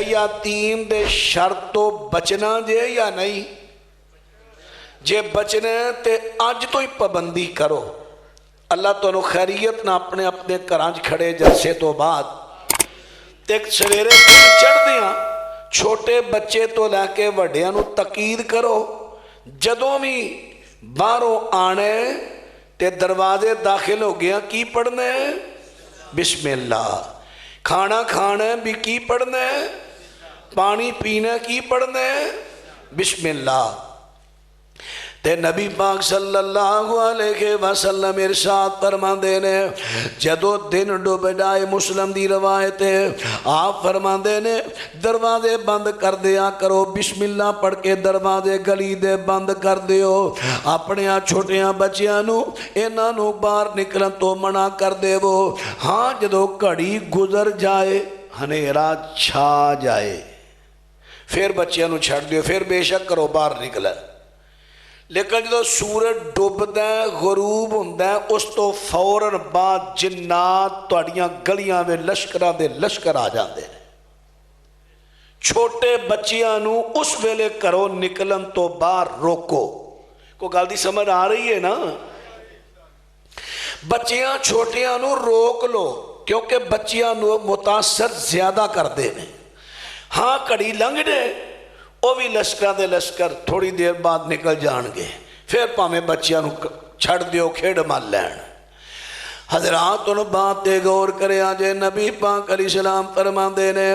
یتیم دے شر تو بچنا جے یا نہیں؟ جے بچنا تے اج تو ہی پابندی کرو. اللہ تو خیریت نہ اپنے اپنے گھراں کھڑے جلسے تو بعد تے سویرے چڑھ دیاں چھوٹے بچے تو لے کے وڈیاں نو تقید کرو. جدوں بھی باہروں آنے تے دروازے داخل ہو گیا کی پڑھنا ہے؟ بسم اللہ. کھانا کھانا بھی کی پڑھنا ہے؟ پانی پینا کی پڑھنا ہے؟ بسم اللہ. تے نبی پاک صلی اللہ علیہ وسلم ارشاد فرماندے نے جدو دن ڈوب جائے، مسلم دی روایت ہے، آپ فرماندے نے دروازے بند کر دیا کرو، بسم اللہ پڑھ کے دروازے گلی دے بند کر دیو. اپنے چھوٹیاں بچیاں نو انہاں نو باہر نکلن تو منع کر دیو. ہاں جدو گھڑی گزر جائے، ہنیرا چھا جائے، پھر بچیاں نو چھڑ دیو، پھر بے شک کرو باہر نکلن. لیکن جدو سورج ڈوبدا ہے، غروب ہوندا ہے، اس تو فوراً بعد جنات تہاڈیاں گلیاں میں لشکراں دے لشکر آ جاندے نے. چھوٹے بچیاں نو اس ویلے کرو نکلن تو باہر روکو. کوئی گل دی سمجھ آ رہی ہے نا؟ بچیاں چھوٹیاں نو روک لو کیونکہ بچیاں نو متاثر زیادہ کر دے نے. ہاں کڑی لنگھ دے وہ بھی لشکر دے لشکر تھوڑی دیر بعد نکل جان گے، پھر پاویں بچیاں نو چھڑ دیو کھیڑ مال لین. حضرات ان بات تے غور کرے آجے نبی پاک علیہ السلام فرماندے نے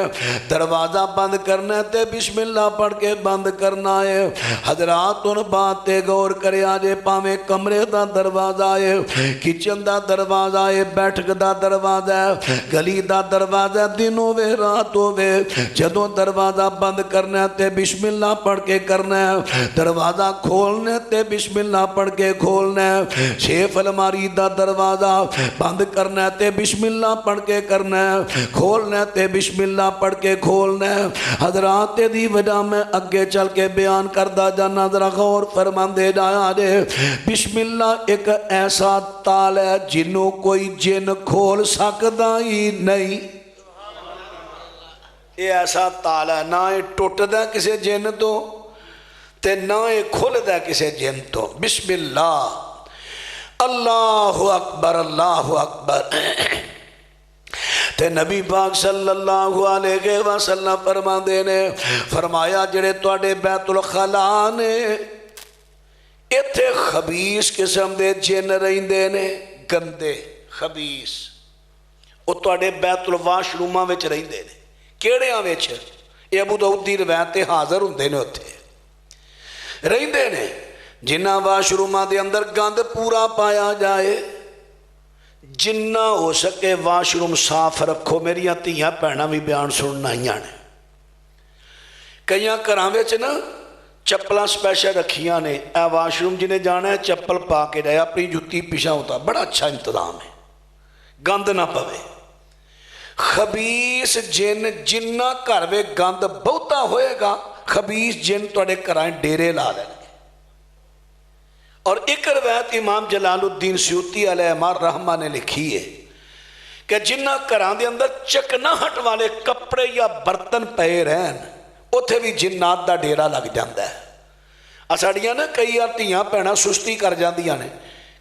دروازہ بند کرنا تے بسم اللہ پڑھ کے بند کرنا ہے. حضرات ان بات تے غور کرے آجے پاویں کمرے دا دروازہ ہے، کچن دا دروازہ ہے، بیٹھک دا دروازہ ہے، گلی دا دروازہ، دن ہوے رات ہوے، جدوں دروازہ بند کرنا تے بسم اللہ پڑھ کے کرنا ہے. دروازہ کھولنا تے بسم اللہ پڑھ کے کھولنا ہے. شیف الماری دا دروازہ بند کرنا تے بسم اللہ پڑھ کے کرنا ہے، کھولنا تے بسم اللہ پڑھ کے کھولنا ہے. حضرات دی وجہ میں اگے چل کے بیان کردہ جانا، ذرا غور فرماندے جایا جے. بسم اللہ ایک ایسا تال ہے جنوں کوئی جن کھول سکدا ہی نہیں. یہ ایسا تال ہے، نہ یہ ٹوٹدا کسے جن تو تے نہ یہ کھلدا کسے جن تو. بسم اللہ، اللہ اکبر، اللہ اکبر. تے نبی پاک صلی اللہ علیہ وسلم فرماندے نے فرمایا جڑے تواڈے بیت الخلا نے ایتھے خبیث قسم دے جن رہندے نے، گندے خبیث، وہ تواڈے بیت الواش روماں وچ رہندے نے. کیڑیاں وچ؟ یہ ابو داؤد دی روایت حاضر ہوندے نے، اوتھے رہندے نے. جنہ واش روماں دے اندر گند پورا پایا جائے، جنہ ہو سکے واش روم صاف رکھو. میری دھیاں بھیناں بھی بیان سننا ہی نے. کئیاں گھراں وچ نا چپلاں سپیشل رکھیاں نے، اے واش روم جنہیں جانا ہے چپل پا کے جائے، اپنی جتی پیچھے ہوتا. بڑا اچھا انتظام ہے، گند نہ پوے. خبیث جن جنہ گھر وے گند بہتا ہوئے گا، خبیث جن تواڈے گھراں ڈیرے لا لین گے. اور ایک روایت امام جلال الدین سیوطی علیہ الرحمہ نے لکھی ہے کہ جنہ گھراں دے اندر چکناہٹ والے کپڑے یا برتن پئے رہن، اوتھے بھی جنات دا ڈیرا لگ جاندا ہے. ساڈیاں نا کئی دھیاں بھیناں سستی کر جاندیاں نے،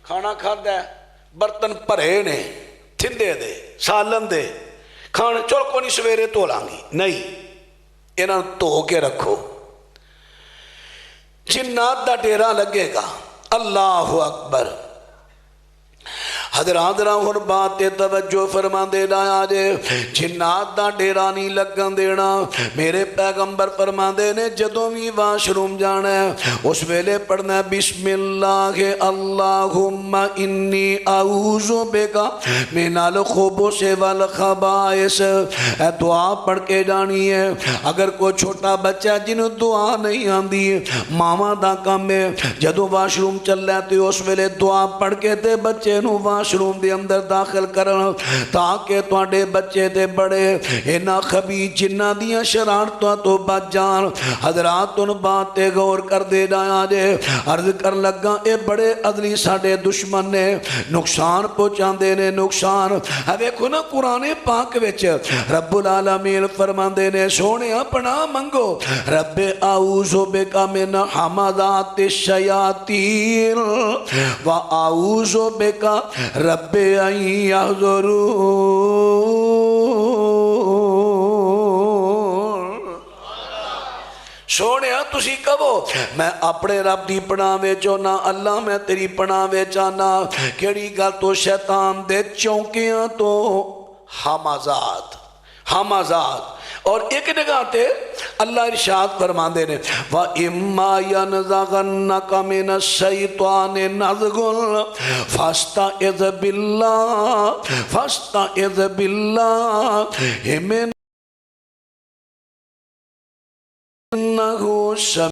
کھانا کھادا ہے برتن بھرے نے تھندے دے سالن دے، کھانے چل کوئی نہیں سویرے دھو لاں گی. نہیں، انہاں نوں دھو کے رکھو، جنات دا ڈیرا لگے گا. اللہ اکبر. حضرات ہن بات تے توجہ فرما دے لایا جے، جنات دا ڈیرا نہیں لگن دینا. میرے پیغمبر فرما دے نے جدوں بھی واش روم جانا ہے اس ویلے پڑھنا ہے بسم اللہ اللہم انی اعوذ بک من الخبث والخبائث. اے دعا پڑھ کے جانی ہے. اگر کوئی چھوٹا بچہ جنوں دعا نہیں آندی، ماواں دا کام ہے جدوں واش روم چل رہا تے اس ویلے دعا پڑھ کے تے بچے نوں کلاس روم دے اندر داخل کرن تاکہ تواڈے بچے تے بڑے انہاں خبیث جنہاں دیاں شرارتاں تو بچ جان۔ حضرات ان بات تے غور کر دے جایا جے، عرض کر لگا اے بڑے عدلی ساڈے دشمن نے، نقصان پہنچاندے نے نقصان۔ ویکھو نا قرآن پاک وچ رب العالمین فرماندے نے سونیا پناہ منگو رب اعوذ بک من حمزات الشیاطین و اعوذ بک رب ان یحضرون۔ سونے تسی کہو میں اپنے رب دی پناہ وچ آنا، اللہ میں تیری پناہ وچ آنا، کیڑی گل تو شیطان دے چونکیاں تو حمزات اور ایک جگہ تے اللہ ارشاد فرماندے نے وَإِمَّا يَنزَغَنَّكَ مِنَ الشَّيْطَانِ نَزْغٌ فَاسْتَعِذْ بِاللَّهِ إِنَّهُ